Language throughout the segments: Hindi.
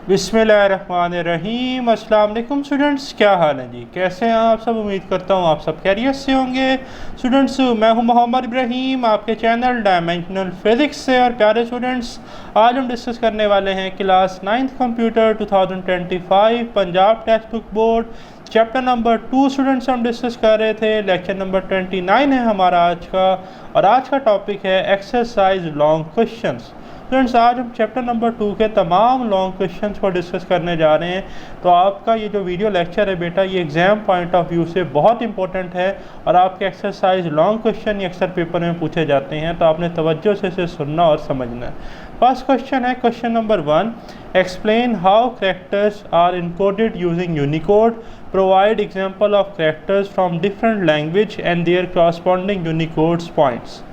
बिस्मिल्लाहिर्रहमानिर्रहीम। अस्सलाम वालेकुम स्टूडेंट्स, क्या हाल है जी? कैसे हैं आप सब? उम्मीद करता हूँ आप सब खैरियत से होंगे। स्टूडेंट्स, मैं हूँ मोहम्मद इब्राहीम, आपके चैनल डायमेंशनल फिज़िक्स से। और प्यारे स्टूडेंट्स, आज हम डिस्कस करने वाले हैं class 9th computer 2025 Punjab text book board chapter number 2। Students, हम डिस्कस कर रहे थे, लेक्चर नंबर 29 है हमारा आज का, और आज का टॉपिक है एक्सरसाइज लॉन्ग क्वेश्चंस। फ्रेंड्स, आज हम चैप्टर नंबर 2 के तमाम लॉन्ग क्वेश्चंस को डिस्कस करने जा रहे हैं। तो आपका ये जो वीडियो लेक्चर है बेटा, ये एग्ज़ाम पॉइंट ऑफ व्यू से बहुत इंपॉर्टेंट है, और आपके एक्सरसाइज लॉन्ग क्वेश्चन ये अक्सर पेपर में पूछे जाते हैं, तो आपने तवज्जो से इसे सुनना और समझना है। फर्स्ट क्वेश्चन है question number 1, explain how characters are encoded using Unicode, provide example of characters from different language and their corresponding Unicodes points.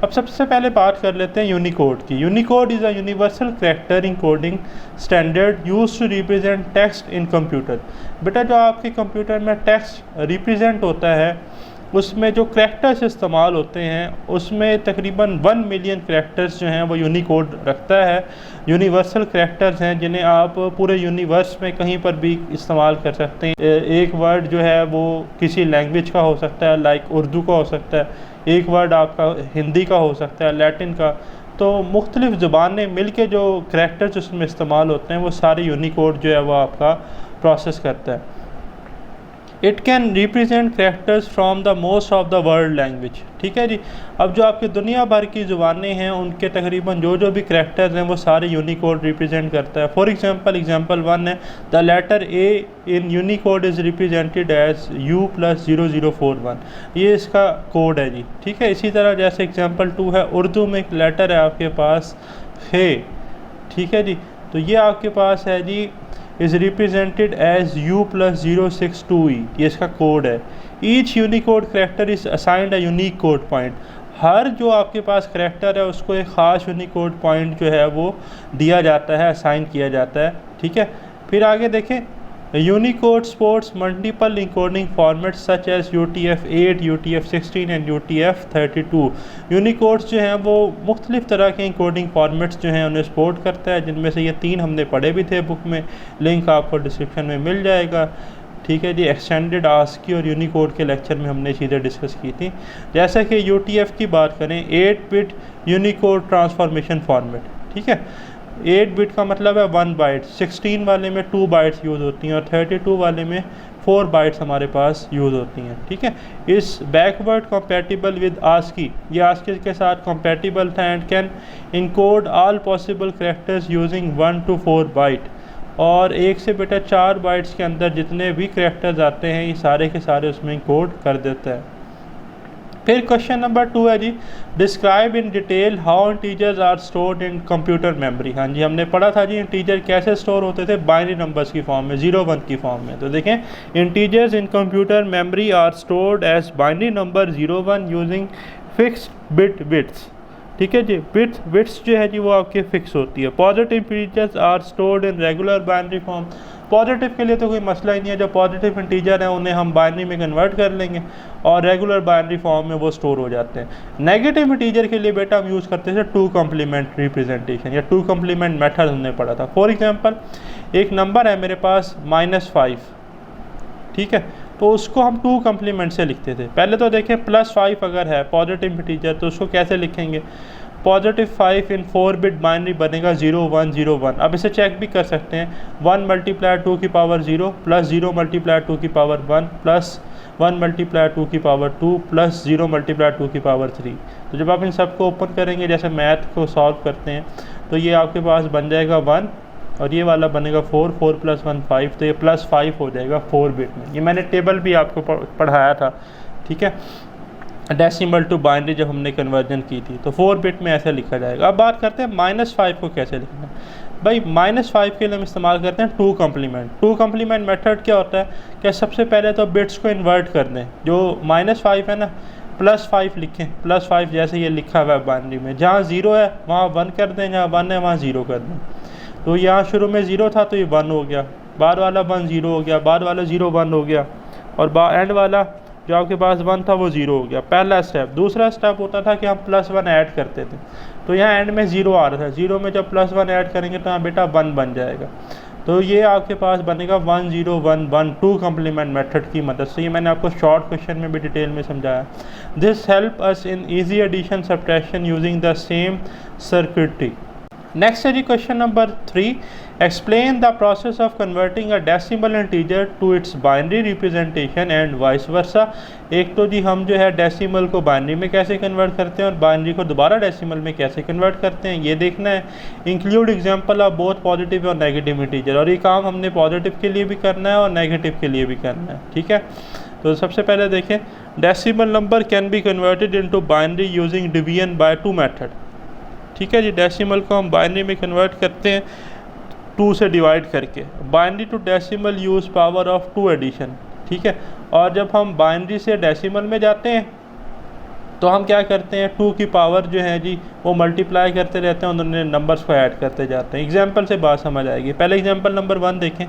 अब सबसे पहले बात कर लेते हैं यूनिकोड की। Unicode is a universal character encoding standard used to represent text in computer. बेटा, जो आपके कंप्यूटर में टेक्स्ट रिप्रेजेंट होता है, उसमें जो कैरेक्टर्स इस्तेमाल होते हैं, उसमें तकरीबन 1 मिलियन कैरेक्टर्स जो हैं वो यूनिकोड रखता है। यूनिवर्सल कैरेक्टर्स हैं जिन्हें आप पूरे यूनिवर्स में कहीं पर भी इस्तेमाल कर सकते हैं। एक वर्ड जो है वो किसी लैंग्वेज का हो सकता है, लाइक उर्दू का हो सकता है, एक वर्ड आपका हिंदी का हो सकता है, लैटिन का। तो मुख्तलिफ़ ज़ुबानें मिल के जो कैरेक्टर्स उसमें इस्तेमाल होते हैं, वो सारे यूनिकोड जो है वो आपका प्रोसेस करता है। It can represent characters from the most of the world language. ठीक है जी। अब जो आपकी दुनिया भर की ज़ुबानें हैं, उनके तकरीबन जो भी कैरेक्टर्स हैं, वो सारे यूनिकोड रिप्रेजेंट करता है। फॉर एग्जांपल 1 है, the letter A in Unicode is represented as U+0041। ये इसका कोड है जी। ठीक है। इसी तरह जैसे एग्जांपल 2 है, उर्दू में एक लेटर है आपके पास हे। ठीक है जी। तो ये आपके पास है जी, इज़ रिप्रेजेंटेड एज U+062E। ये इसका कोड है। Each Unicode character is assigned a unique code point. हर जो आपके पास करेक्टर है उसको एक ख़ास यूनिकोड पॉइंट जो है वो दिया जाता है, असाइन किया जाता है। ठीक है। फिर आगे देखें, Unicode supports multiple encoding formats such as UTF-8, UTF-16 and UTF-32। Unicodes जो हैं वो मुख्तलिफ़ तरह के इनकोडिंग फॉर्मेट्स जो हैं उन्हें सपोर्ट करता है, जिनमें से ये 3 हमने पढ़े भी थे बुक में, लिंक आपको डिस्क्रिप्शन में मिल जाएगा। ठीक है जी। एक्सटेंडेड आस्की और यूनिकोड के लेक्चर में हमने चीज़ें डिस्कस की थी। जैसा कि UTF की बात करें, 8 बिट यूनिकोड ट्रांसफॉर्मेशन फॉर्मेट। ठीक है। 8 बिट का मतलब है 1 बाइट, 16 वाले में 2 बाइट्स यूज़ होती हैं, और 32 वाले में 4 बाइट्स हमारे पास यूज़ होती हैं। ठीक है। इस बैकवर्ड कंपैटिबल विद आस्की, ये आस्की के साथ कंपैटिबल था, and can encode all possible characters using 1 to 4 byte. और 1 से बेटा 4 बाइट्स के अंदर जितने भी कैरेक्टर्स आते हैं, ये सारे के सारे उसमें इनकोड कर देता है। फिर क्वेश्चन नंबर 2 है जी, describe in detail how integers are stored in computer memory. हाँ जी, हमने पढ़ा था जी इंटीजर कैसे स्टोर होते थे, बाइनरी नंबर्स की फॉर्म में, 0-1 की फॉर्म में। तो देखें, integers in computer memory are stored as binary number 0-1 using fixed bit bits. ठीक है जी। बिट्स जो है जी वो आपके फिक्स होती है। Positive integers are stored in regular binary form. Positive के लिए तो कोई मसला ही नहीं है, जो पॉजिटिव इंटीजर हैं उन्हें हम बाइनरी में कन्वर्ट कर लेंगे और रेगुलर बाइनरी फॉर्म में वो स्टोर हो जाते हैं। नेगेटिव इंटीजर के लिए बेटा हम यूज़ करते थे 2 कम्प्लीमेंट रिप्रेजेंटेशन या 2 कम्प्लीमेंट मेथड हमने पढ़ा था। फॉर एग्जांपल, एक नंबर है मेरे पास -5। ठीक है। तो उसको हम 2 कम्प्लीमेंट से लिखते थे। पहले तो देखें, +5 अगर है पॉजिटिव इंटीजर, तो उसको कैसे लिखेंगे? +5 इन 4 बिट बाइनरी बनेगा 0-1-0-1। अब इसे चेक भी कर सकते हैं, 1 × 2 की पावर 0 + 0 × 2 की पावर 1 + 1 × 2 की पावर 2 + 0 × 2 की पावर 3। तो जब आप इन सब को ओपन करेंगे, जैसे मैथ को सॉल्व करते हैं, तो ये आपके पास बन जाएगा 1, और ये वाला बनेगा 4 + 1 5। तो ये +5 हो जाएगा 4 बिट में। ये मैंने टेबल भी आपको पढ़ाया था। ठीक है। डेसिमल टू बाइनरी जब हमने कन्वर्जन की थी, तो 4 बिट में ऐसे लिखा जाएगा। अब बात करते हैं -5 को कैसे लिखना है। भाई, -5 के लिए हम इस्तेमाल करते हैं 2 कम्प्लीमेंट। 2 कम्प्लीमेंट मेथड क्या होता है कि सबसे पहले तो बिट्स को इन्वर्ट कर दें। जो -5 है ना, +5 लिखें। +5 जैसे ये लिखा हुआ है बाइनरी में, जहाँ 0 है वहाँ 1 कर दें, जहाँ 1 है वहाँ 0 कर दें। तो यहाँ शुरू में 0 था तो ये 1 हो गया, बाद वाला 1 0 हो गया, बाद वाला 0 1 हो गया, और एंड वाला जो आपके पास 1 था वो 0 हो गया। पहला स्टेप। दूसरा स्टेप होता था कि हम +1 ऐड करते थे, तो यहाँ एंड में 0 आ रहा था। 0 में जब +1 ऐड करेंगे तो यहाँ बेटा 1 बन जाएगा। तो ये आपके पास बनेगा 10112 कम्प्लीमेंट मेथड की मदद से। ये मैंने आपको शॉर्ट क्वेश्चन में भी डिटेल में समझाया। This help us in easy addition subtraction using the same circuitry. Next है जी question number 3, explain the process of converting a decimal integer to its binary representation and vice versa. एक तो जी हम जो है डेसिमल को बाइनरी में कैसे कन्वर्ट करते हैं और बाइनरी को दोबारा डेसिमल में कैसे कन्वर्ट करते हैं, ये देखना है। Include example of both positive और नेगेटिव इंटीजर, और ये काम हमने पॉजिटिव के लिए भी करना है और नेगेटिव के लिए भी करना है, ठीक है। तो सबसे पहले देखें, decimal number can be converted into binary using division bye 2 method, ठीक है जी। डेसिमल को हम बाइनरी में कन्वर्ट करते हैं 2 से डिवाइड करके। Binary to decimal use power of 2 addition, ठीक है। और जब हम बाइनरी से डेसिमल में जाते हैं तो हम क्या करते हैं, 2 की पावर जो है जी वो मल्टीप्लाई करते रहते हैं, उन्होंने नंबर्स को ऐड करते जाते हैं। एग्जांपल से बात समझ आएगी। पहले एग्जांपल नंबर 1 देखें,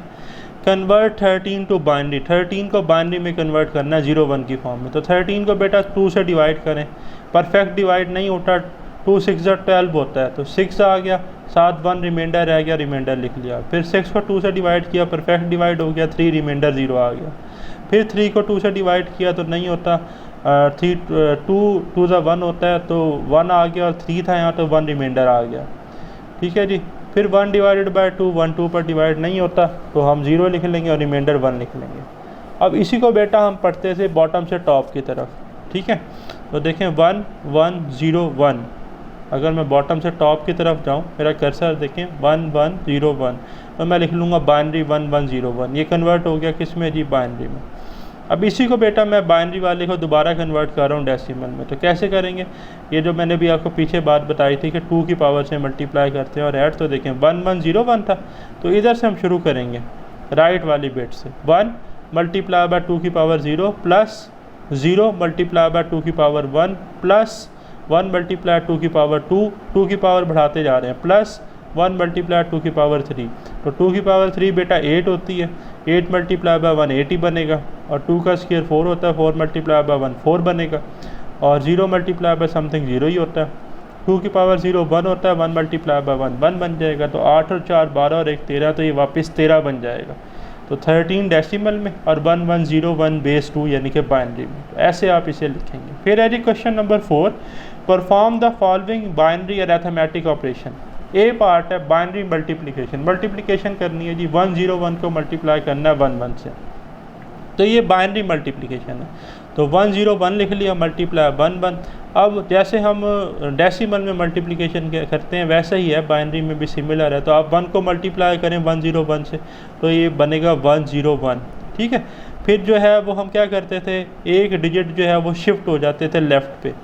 कन्वर्ट 13 टू बाइनरी। 13 को बाइनरी में कन्वर्ट करना है 0-1 की फॉर्म में। तो 13 को बेटा 2 से डिवाइड करें, परफेक्ट डिवाइड नहीं होता, 2 6 12 होता है, तो 6 आ गया, साथ 1 रिमाइंडर रह गया, रिमाइंडर लिख लिया। फिर 6 को 2 से डिवाइड किया, परफेक्ट डिवाइड हो गया, 3 रिमाइंडर 0 आ गया। फिर 3 को 2 से डिवाइड किया तो नहीं होता, 2 1 होता है, तो 1 आ गया, और 3 था यहाँ तो 1 रिमाइंडर आ गया, ठीक है जी। फिर 1 डिवाइडेड बाय 2, 1 2 पर डिवाइड नहीं होता, तो हम 0 लिख लेंगे और रिमाइंडर 1 लिख लेंगे। अब इसी को बेटा हम पढ़ते थे बॉटम से टॉप की तरफ, ठीक है। तो देखें 1 1 0 1, अगर मैं बॉटम से टॉप की तरफ जाऊं, मेरा कर्सर देखें 1 1 0 1, तो मैं लिख लूँगा बाइनरी 1 1 0 1। ये कन्वर्ट हो गया किस में जी, बाइनरी में। अब इसी को बेटा मैं बाइनरी वाले को दोबारा कन्वर्ट कर रहा हूँ डेसिमल में, तो कैसे करेंगे, ये जो मैंने भी आपको पीछे बात बताई थी कि 2 की पावर से मल्टीप्लाई करते हैं और ऐड। तो देखें 1 1 0 1 था, तो इधर से हम शुरू करेंगे राइट वाली बिट से। 1 मल्टीप्लाई बाय 2 की पावर 0 प्लस 0 मल्टीप्लाई बाय 2 की पावर 1 प्लस 1 मल्टीप्लाई 2 की पावर 2 की पावर बढ़ाते जा रहे हैं, प्लस 1 मल्टीप्लाई 2 की पावर 3। तो 2 की पावर 3 बेटा 8 होती है, 8 मल्टीप्लाई बाय 1 8 ही बनेगा, और 2 का स्क्वायर 4 होता है, 4 मल्टीप्लाई बाय 1 4 बनेगा, और 0 मल्टीप्लाई बाय समथिंग 0 ही होता है। 2 की पावर 0 1 होता है, 1 मल्टीप्लाई बाय 1 1 बन जाएगा। तो 8 और 4 12 और 1 13, तो ये वापस 13 बन जाएगा। तो 13 डेसिमल में और 1 1 0 1 बेस 2 यानी कि बाइनरी में। तो ऐसे आप इसे लिखेंगे। फिर है जी question number 4, perform the following binary arithmetic operation. A part है बाइनरी मल्टीप्लिकेशन, मल्टीप्लिकेशन करनी है जी, 1 0 1 को मल्टीप्लाई करना है 1 1 से, तो ये बाइनरी मल्टीप्लिकेशन है। तो 1 0 1 लिख लिया, मल्टीप्लाई 1 1। अब जैसे हम डेसिमल में मल्टीप्लिकेशन करते हैं वैसे ही है, बाइनरी में भी सिमिलर है। तो आप 1 को मल्टीप्लाई करें 1 0 1 से, तो ये बनेगा 1 0 1, ठीक है। फिर जो है वो हम क्या करते थे, एक डिजिट जो है वो शिफ्ट हो जाते थे लेफ़्ट पे।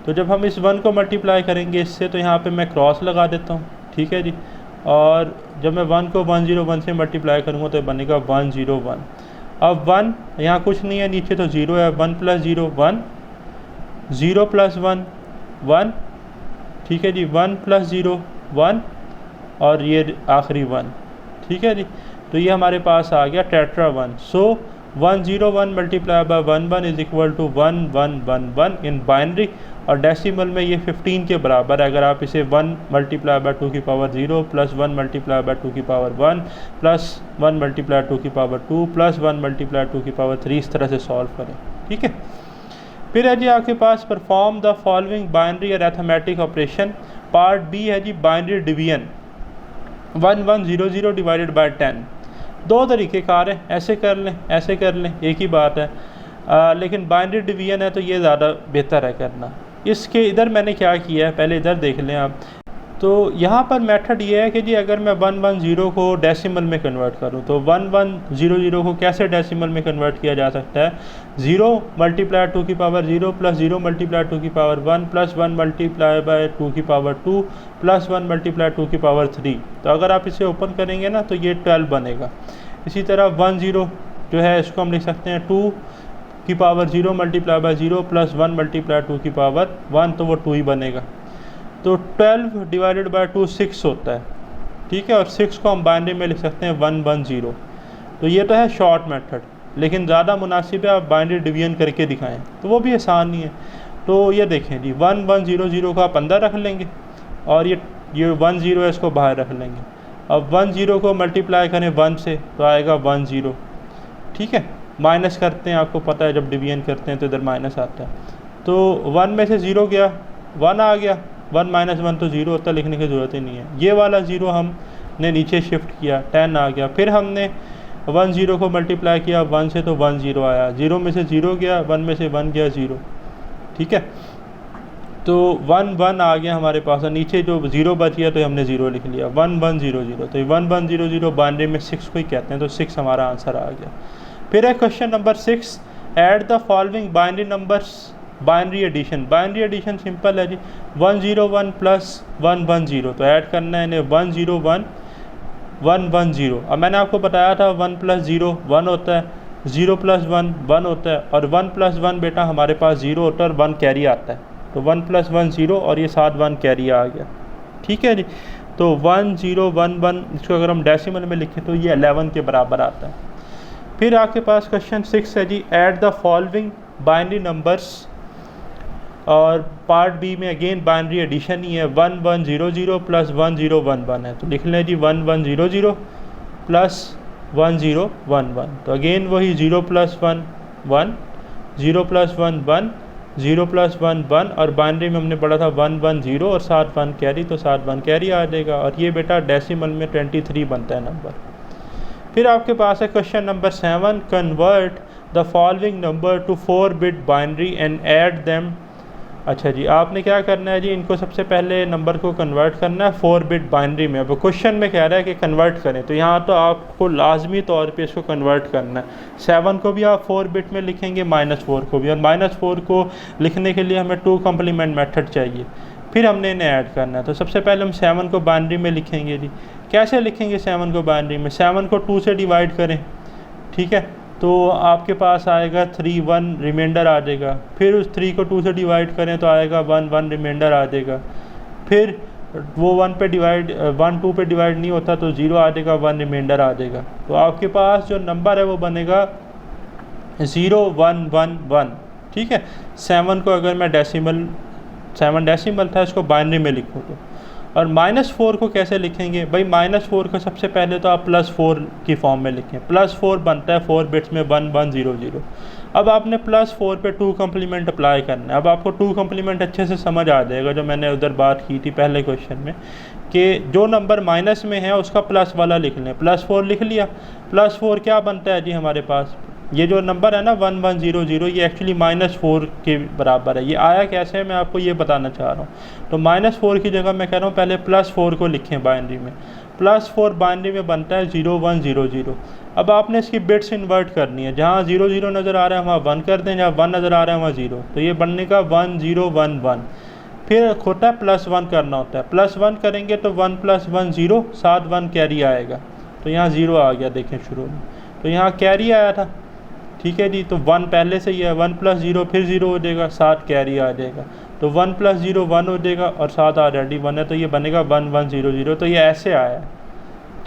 तो जब हम इस 1 को मल्टीप्लाई करेंगे इससे, तो यहाँ पे मैं क्रॉस लगा देता हूँ, ठीक है जी। और जब मैं 1 को 1 0 1 से मल्टीप्लाई करूँगा तो बनेगा 1 0 1। अब 1 यहाँ कुछ नहीं है, नीचे तो 0 है, 1 प्लस 0 1, 0 प्लस 1 1, ठीक है जी। 1 प्लस 0 1, और ये आखिरी 1, ठीक है जी। तो ये हमारे पास आ गया tetra 1। So 1 0 1 multiply by 1 1 is equal to 1 1 1 1 in binary, और डेसिमल में ये 15 के बराबर है। अगर आप इसे 1 मल्टीप्लाई बाय 2 की पावर 0 प्लस 1 मल्टीप्लाई बाय 2 की पावर 1 प्लस 1 मल्टीप्लाई 2 की पावर 2 प्लस 1 मल्टीप्लाई 2 की पावर 3 इस तरह से सॉल्व करें, ठीक है। फिर है जी आपके पास perform the following binary arithmetic operation. Part B है जी बाइनरी डिवीजन, 1 1 0 0 डिवाइडेड बाय 10। दो तरीके कार हैं, ऐसे कर लें ऐसे कर लें, एक ही बात है। लेकिन बाइनरी डिवीजन है तो ये ज़्यादा बेहतर है करना। इसके इधर मैंने क्या किया है, पहले इधर देख लें आप। तो यहाँ पर मेथड ये है कि जी अगर मैं 1 1 0 को डेसिमल में कन्वर्ट करूँ, तो 1 1 0 0 को कैसे डेसिमल में कन्वर्ट किया जा सकता है। 0 मल्टीप्लाई 2 की पावर 0 प्लस 0 मल्टीप्लाई 2 की पावर 1 प्लस 1 मल्टीप्लाई बाय 2 की पावर 2 प्लस 1 मल्टीप्लाई 2 की पावर 3। तो अगर आप इसे ओपन करेंगे ना तो ये 12 बनेगा। इसी तरह 1 0 जो है इसको हम लिख सकते हैं 2 की power 0 multiply by 0 plus 1 multiply 2 की पावर 1, तो वो 2 ही बनेगा। तो 12 डिवाइडेड बाय 2 6 होता है, ठीक है। और 6 को हम बाइनरी में लिख सकते हैं 1 1 0। तो ये तो है शॉर्ट मेथड, लेकिन ज़्यादा मुनासिब है आप बाइनरी डिवीजन करके दिखाएं, तो वो भी आसान नहीं है। तो ये देखें जी 1 1 0 0 का आप अंदर रख लेंगे, और ये 1 0 है इसको बाहर रख लेंगे। अब 1 0 को मल्टीप्लाई करें 1 से तो आएगा 1 0, ठीक है। माइनस करते हैं, आपको पता है जब डिवीजन करते हैं तो इधर माइनस आता है, तो 1 में से 0 गया 1 आ गया, 1 माइनस 1 तो 0 होता है, लिखने की ज़रूरत ही नहीं है। ये वाला 0 हमने नीचे शिफ्ट किया, 10 आ गया। फिर हमने 1 0 को मल्टीप्लाई किया 1 से तो 1 0 आया, 0 में से 0 गया, 1 में से 1 गया 0, ठीक है। तो 1 1 आ गया हमारे पास, और नीचे जो 0 बच गया तो हमने 0 लिख लिया, 1 1 0 0। तो 1 1 0 0 बाइनरी में 6 को ही कहते हैं, तो 6 हमारा आंसर आ गया। फिर है question number 6, add the following binary numbers, binary addition. Binary addition simple है जी, 1 0 1 प्लस 1 1 0, तो ऐड करना है इन्हें 1 0 1 1 1 0। अब मैंने आपको बताया था 1 प्लस 0 1 होता है, 0 प्लस 1 1 होता है, और 1 प्लस 1 बेटा हमारे पास 0 होता है और 1 कैरी आता है, तो 1 प्लस 1 0 और ये साथ 1 कैरी आ गया, ठीक है जी। तो 1 0 1 1, इसको अगर हम डेसिमल में लिखें तो ये 11 के बराबर आता है। फिर आपके पास क्वेश्चन 6 है जी, add the following binary numbers, और पार्ट बी में अगेन बाइनरी एडिशन ही है, 1 1 0 0 प्लस 1 0 1 1 है, तो लिख लें जी 1 1 0 0 प्लस 1 0 1 1। तो अगेन वही 0 प्लस 1 1, 0 प्लस 1 1, 0 प्लस 1 1, और बाइनरी में हमने पढ़ा था 1 1 0 और साथ 1 कैरी, तो साथ 1 कैरी आ जाएगा, और ये बेटा डेसिमल में 23 बनता है नंबर। फिर आपके पास है question number 7, convert the following number two 4 bit binary and add them. अच्छा जी, आपने क्या करना है जी, इनको सबसे पहले नंबर को कन्वर्ट करना है 4 बिट बाइनरी में। अब क्वेश्चन में कह रहा है कि कन्वर्ट करें, तो यहाँ तो आपको लाजमी तौर पे इसको कन्वर्ट करना है। 7 को भी आप 4 बिट में लिखेंगे, -4 को भी, और -4 को लिखने के लिए हमें 2 कम्प्लीमेंट मेथड चाहिए। फिर हमने इन्हें ऐड करना है, तो सबसे पहले हम 7 को बाइनरी में लिखेंगे जी। कैसे लिखेंगे 7 को बाइनरी में? 7 को 2 से डिवाइड करें, ठीक है, तो आपके पास आएगा 3 1 रिमाइंडर आ जाएगा। फिर उस 3 को 2 से डिवाइड करें तो आएगा 1 1 रिमाइंडर आ जाएगा। फिर वो 1 पे डिवाइड 1 2 पे डिवाइड नहीं होता तो 0 आ जाएगा, 1 रिमाइंडर आ जाएगा। तो आपके पास जो नंबर है वो बनेगा 0 1 1 1, ठीक है। 7 को अगर मैं डेसिमल, 7 डेसिमल था, इसको बाइनरी में लिखूँ तो। और -4 को कैसे लिखेंगे भाई? -4 को सबसे पहले तो आप +4 की फॉर्म में लिखें। +4 बनता है 4 बिट्स में 1 1 0 0। अब आपने +4 पे 2 कम्प्लीमेंट अप्लाई करना है। अब आपको 2 कम्प्लीमेंट अच्छे से समझ आ जाएगा, जो मैंने उधर बात की थी पहले क्वेश्चन में, कि जो नंबर माइनस में है उसका प्लस वाला लिख लें। +4 लिख लिया, +4 क्या बनता है जी हमारे पास? ये जो नंबर है ना 1 1 0 0, ये एक्चुअली -4 के बराबर है। ये आया कैसे है मैं आपको ये बताना चाह रहा हूँ। तो -4 की जगह मैं कह रहा हूँ पहले +4 को लिखें बाइनरी में। +4 बाइनरी में बनता है 0 1 0 0। अब आपने इसकी बिट्स इन्वर्ट करनी है, जहाँ 0 0 नज़र आ रहा है वहाँ 1 कर दें, जहाँ 1 नज़र आ रहा है वहाँ 0। तो ये बनने का 1 0 1 1। फिर होता है +1 करना होता है, +1 करेंगे तो 1 + 1 0, साथ 1 कैरी आएगा, तो यहाँ 0 आ गया देखें शुरू में, तो यहाँ कैरी आया था, ठीक है जी। तो 1 पहले से ही है, 1 + 0 फिर 0 हो जाएगा, साथ कैरी आ जाएगा, तो 1 + 0 1 हो जाएगा, और साथ ऑलरेडी 1 है, तो ये बनेगा 1 1 0 0। तो ये ऐसे आया है,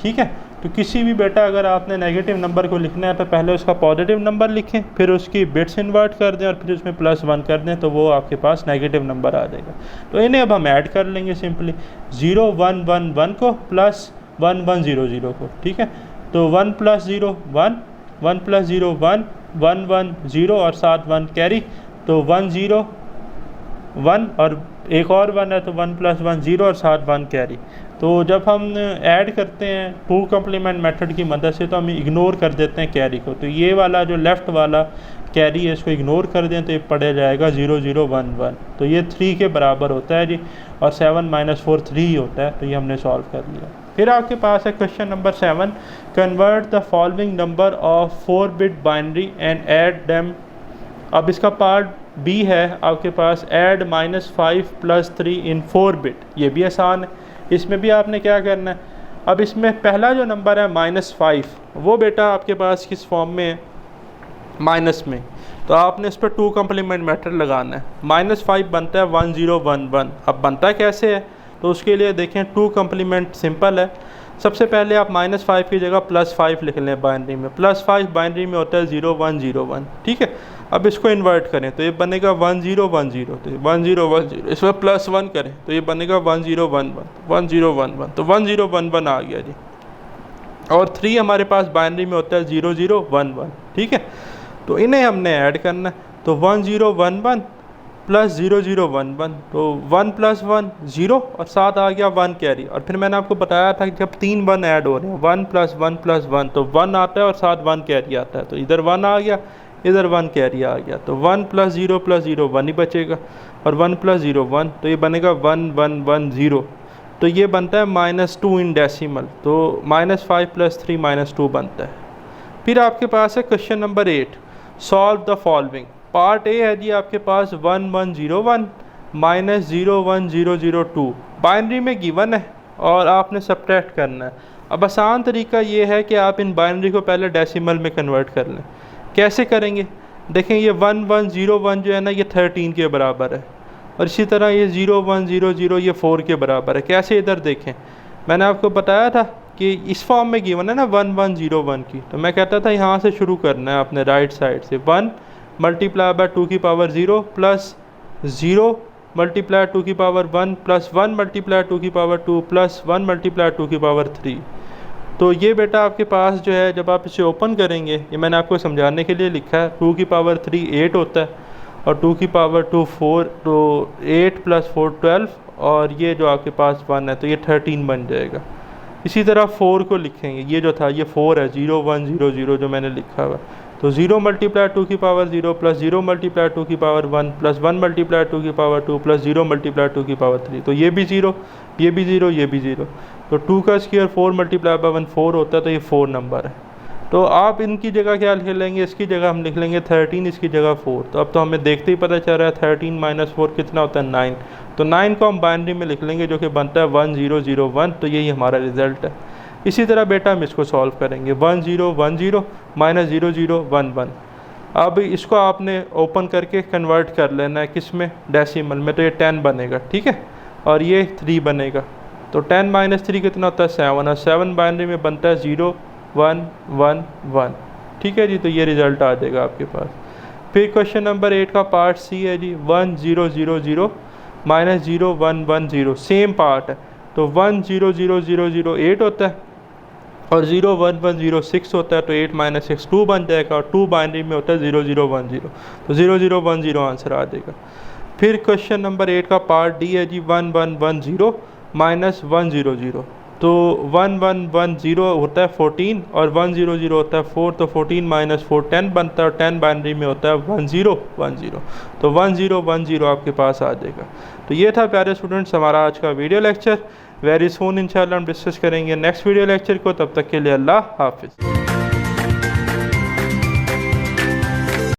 ठीक है। तो किसी भी बेटा अगर आपने नेगेटिव नंबर को लिखना है तो पहले उसका पॉजिटिव नंबर लिखें, फिर उसकी बिट्स इन्वर्ट कर दें और फिर उसमें +1 कर दें, तो वो आपके पास नेगेटिव नंबर आ जाएगा। तो इन्हें अब हम ऐड कर लेंगे सिंपली, 0 1 1 1 को प्लस 1 1 0 0 को, ठीक है। तो 1 + 0 1, 1 + 0 1, 1 1 0 और साथ 1 कैरी, तो 1 0 1 और एक और 1 है, तो 1 + 1 0 और साथ 1 कैरी। तो जब हम ऐड करते हैं 2 कम्प्लीमेंट मेथड की मदद से तो हम इग्नोर कर देते हैं कैरी को। तो ये वाला जो लेफ़्ट वाला कैरी है इसको इग्नोर कर दें तो ये पढ़ा जाएगा 0 0 1 1। तो ये 3 के बराबर होता है जी, और 7 - 4 3 ही होता है। तो ये हमने सॉल्व कर लिया। फिर आपके पास है question number 7, convert the following number of 4 bit binary and add them. अब इसका पार्ट बी है आपके पास, ऐड -5 + 3 इन 4 बिट। ये भी आसान है, इसमें भी आपने क्या करना है। अब इसमें पहला जो नंबर है -5, वो बेटा आपके पास किस फॉर्म में है? माइनस में। तो आपने इस पर 2 कम्प्लीमेंट मेथड लगाना है। -5 बनता है 1 0 1 1। अब बनता कैसे है? तो उसके लिए देखें 2 कम्प्लीमेंट सिंपल है। सबसे पहले आप -5 की जगह +5 लिख लें बाइनरी में। +5 बाइनरी में होता है 0 1 0 1, ठीक है। अब इसको इन्वर्ट करें तो ये बनेगा 1 0 1 0, तो 1 0 1 0, इसमें +1 करें तो ये बनेगा 1 0 1 1 1 0 1 1, तो 1 0 1 1 आ गया जी। और 3 हमारे पास बाइनरी में होता है 0 0 1 1, ठीक है। तो इन्हें हमने ऐड करना है, तो 1 0 1 1 प्लस 0 0 1 1, तो 1 + 1 0 और साथ आ गया 1 कैरी। और फिर मैंने आपको बताया था कि जब 3 1 ऐड हो रहे हैं 1 + 1 + 1 तो 1 आता है और साथ 1 कैरी आता है, तो इधर 1 आ गया, इधर 1 कैरी आ गया, तो 1 + 0 + 0 1 ही बचेगा, और 1 + 0 1, तो ये बनेगा 1 1 1 0, तो ये बनता है -2 इन डेसिमल, तो -5 + 3 -2 बनता है। फिर आपके पास है question number 8, solve the following. Part A है जी आपके पास 1 1 0 1 -0 1 0 0 2, बाइनरी में गिवन है और आपने सब्ट्रैक्ट करना है। अब आसान तरीका ये है कि आप इन बाइनरी को पहले डेसिमल में कन्वर्ट कर लें। कैसे करेंगे? देखें, ये 1 1 0 1 जो है ना, ये 13 के बराबर है, और इसी तरह ये 0 1 0 0 ये 4 के बराबर है। कैसे? इधर देखें, मैंने आपको बताया था कि इस फॉर्म में गिवन है ना 1 1 0 1 की, तो मैं कहता था यहाँ से शुरू करना है आपने राइट साइड से, 1 × 2 की पावर 0 प्लस 0 × 2 की पावर 1 प्लस 1 × 2 की पावर 2 प्लस 1 × 2 की पावर 3। तो ये बेटा आपके पास जो है, जब आप इसे ओपन करेंगे, ये मैंने आपको समझाने के लिए लिखा है, 2 की पावर 3 8 होता है, और 2 की पावर 2 4, तो 8 + 4 12, और ये जो आपके पास 1 है तो ये 13 बन जाएगा। इसी तरह 4 को लिखेंगे, ये जो था ये 4 है, 0 1 0 0 जो मैंने लिखा हुआ, तो 0 × 2 की पावर 0 प्लस 0 × 2 की पावर 1 प्लस 1 × 2 की पावर 2 प्लस 0 × 2 की पावर 3, तो ये भी 0, ये भी 0, ये भी 0, तो 2 का स्क्वायर 4 × 1 4 होता है, तो ये 4 नंबर है। तो आप इनकी जगह क्या लिख लेंगे? इसकी जगह हम लिख लेंगे 13, इसकी जगह 4। तो अब तो हमें देखते ही पता चल रहा है 13 - 4 कितना होता है? 9। तो 9 को हम बाइनरी में लिख लेंगे जो कि बनता है 1 0 0 1, तो यही हमारा रिज़ल्ट है। इसी तरह बेटा हम इसको सॉल्व करेंगे, 1 0 1 0 -0 0 1 1। अब इसको आपने ओपन करके कन्वर्ट कर लेना है, किस में? डेसिमल में, तो ये 10 बनेगा, ठीक है, और ये 3 बनेगा, तो 10 - 3 कितना होता है? 7, और 7 बाइनरी में बनता है 0 1 1 1, ठीक है जी। तो ये रिज़ल्ट आ जाएगा आपके पास। फिर क्वेश्चन नंबर 8 का पार्ट सी है जी, 1 0 0 0 -0 1 1 0, सेम पार्ट है, तो 1 0 0 0 0 8 होता है, और 0 1 1 0 6 होता है, तो 8 - 6 2 बन जाएगा, और 2 बाइनरी में होता है 0 0 1 0, तो 0 0 1 0 आंसर आ जाएगा। फिर क्वेश्चन नंबर 8 का पार्ट डी है जी, 1 1 1 0 -1 0 0, तो 1 1 1 0 होता है 14, और 1 0 0 होता है 4, तो 14 - 4 10 बनता है, और 10 बाइनरी में होता है 1 0 1 0, तो 1 0 1 0 आपके पास आ जाएगा। तो ये था प्यारे स्टूडेंट्स हमारा आज का वीडियो लेक्चर। वेरी सून इंशाल्लाह हम डिस्कस करेंगे नेक्स्ट वीडियो लेक्चर को, तब तक के लिए अल्लाह हाफिज़।